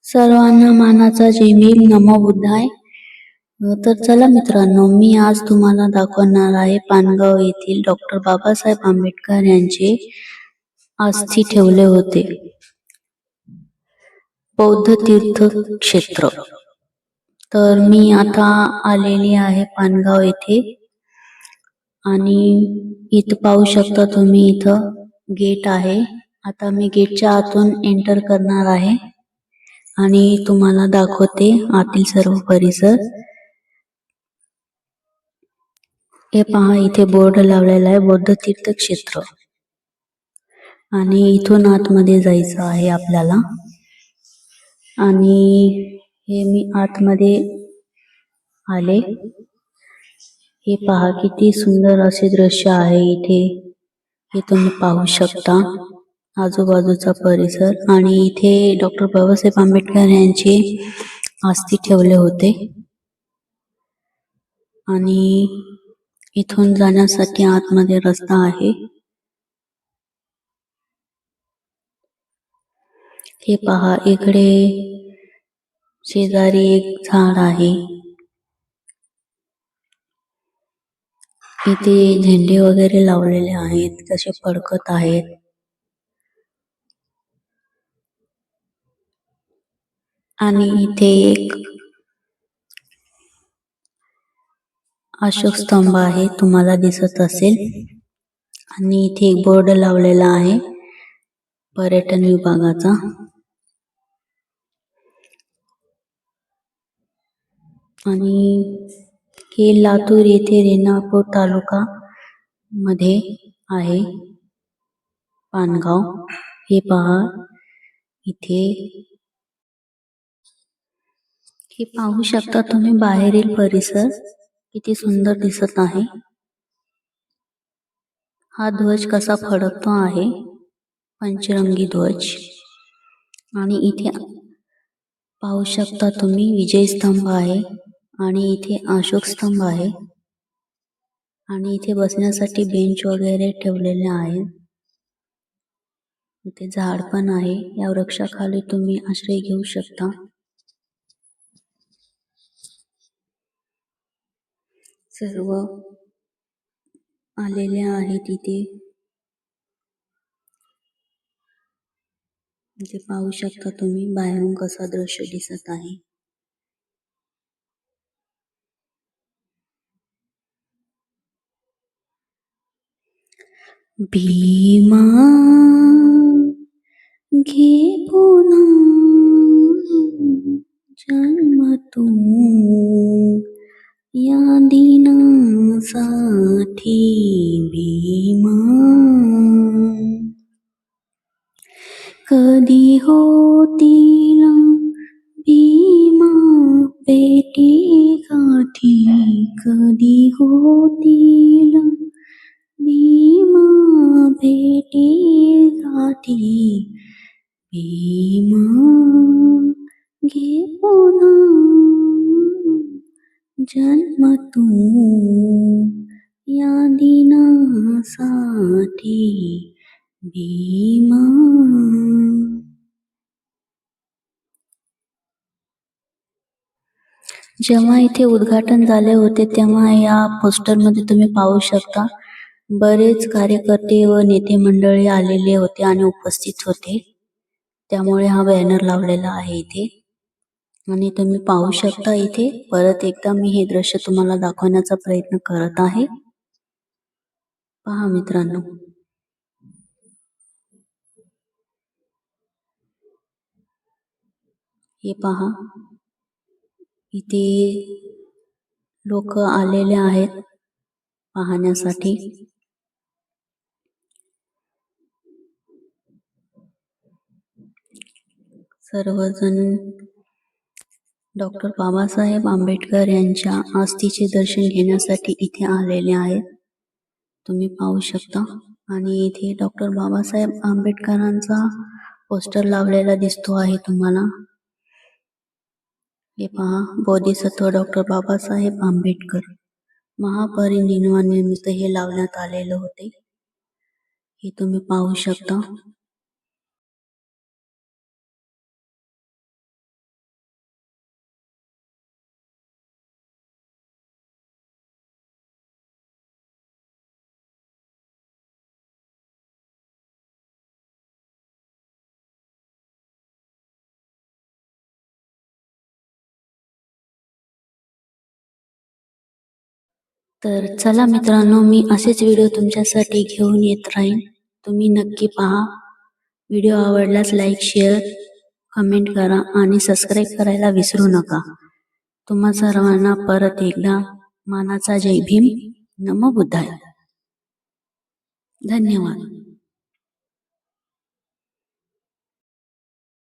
सर्वांना मानाचा जय भीम, नमो बुद्धाय. तर चला मित्रांनो, मी आज तुम्हाला दाखवणार आहे पानगाव येथील डॉक्टर बाबासाहेब आंबेडकर यांचे अस्थी ठेवले होते बौद्ध तीर्थ क्षेत्र. तर मी आता आलेली आहे पानगाव येथे आणि इथं पाहू शकता तुम्ही, इथं गेट आहे. आता मी गेटच्या आतून एंटर करणार आहे आणि तुम्हाला दाखवते आतील सर्व परिसर. हे पहा, इथे बोर्ड लावलेला आहे बौद्ध तीर्थ क्षेत्र आणि इथून आतमध्ये जायचं आहे आपल्याला. आणि हे मी आतमध्ये आले. हे पहा, किती सुंदर असे दृश्य आहे इथे. हे तुम्ही पाहू शकता आजूबाजूचा परिसर. आणि इथे डॉक्टर बाबासाहेब आंबेडकर यांचे अस्थी ठेवले होते आणि इथून जाण्यासाठी आतमध्ये रस्ता आहे. हे पहा, इकडे शेजारी एक झाड आहे. इथे झेंडे वगैरे लावलेले आहेत, कसे फडकत आहेत. आणि इथे एक अशोक स्तंभ आहे, तुम्हाला दिसत असेल. आणि इथे एक बोर्ड लावलेला आहे पर्यटन विभागाचा. आणि हे लातूर येथे रेणापूर तालुका मध्ये आहे पानगाव. हे पहा, इथे हे पाहू शकता तुम्ही, बाहेरील परिसर किती सुंदर दिसत आहे. हा ध्वज कसा फडकतो आहे, पंचरंगी ध्वज. आणि इथे पाहू शकता तुम्ही, विजय स्तंभ आहे आणि इथे अशोक स्तंभ आहे. आणि इथे बसण्यासाठी बेंच वगैरे ठेवलेले आहेत. इथे झाड पण आहे, या वृक्षाखाली तुम्ही आश्रय घेऊ शकता. सर्व आलेले आहेत इथे. इथे पाहू शकता तुम्ही, बाहेरून कसा दृश्य दिसत आहे. भीमा घे पुन्हा जन्म तू या दिनासाठी. भीमा कधी होतील भीमा पेटी गाठी, कधी होतील भीमा भेटी गाठी. भीमा घे पुन्हा जन्म तू या दिनासाठी. भीमा. जेव्हा इथे उद्घाटन झाले होते तेव्हा या पोस्टरमध्ये तुम्ही पाहू शकता, बरेच कार्यकर्ते व नेते मंडळी आलेले होते आणि उपस्थित होते. त्यामुळे हा बॅनर लावलेला आहे इथे. आणि तुम्ही पाहू शकता इथे परत एकदा मी हे दृश्य तुम्हाला दाखवण्याचा प्रयत्न करत आहे. पहा मित्रांनो, हे पहा, इथे लोक आलेले आहेत पाहण्यासाठी. सर्वजण डॉक्टर बाबासाहेब आंबेडकर यांच्या अस्थीचे दर्शन घेण्यासाठी इथे आलेले आहेत, तुम्ही पाहू शकता. आणि इथे डॉक्टर बाबासाहेब आंबेडकरांचा पोस्टर लावलेला दिसतो आहे तुम्हाला. हे पहा, बोधिसत्व डॉक्टर बाबासाहेब आंबेडकर महापरिनिर्वाणानिमित्त हे लावण्यात आलेले होते, हे तुम्ही पाहू शकता. तर चला मित्रांनो, मी असेच व्हिडिओ तुमच्यासाठी घेऊन येत राहीन. तुम्ही नक्की पहा. व्हिडिओ आवडल्यास लाईक, शेअर, कमेंट करा आणि सबस्क्राईब करायला विसरू नका. तुम्हा सर्वांना परत एकदा मानाचा जय भीम. नमो बुद्धाय. धन्यवाद.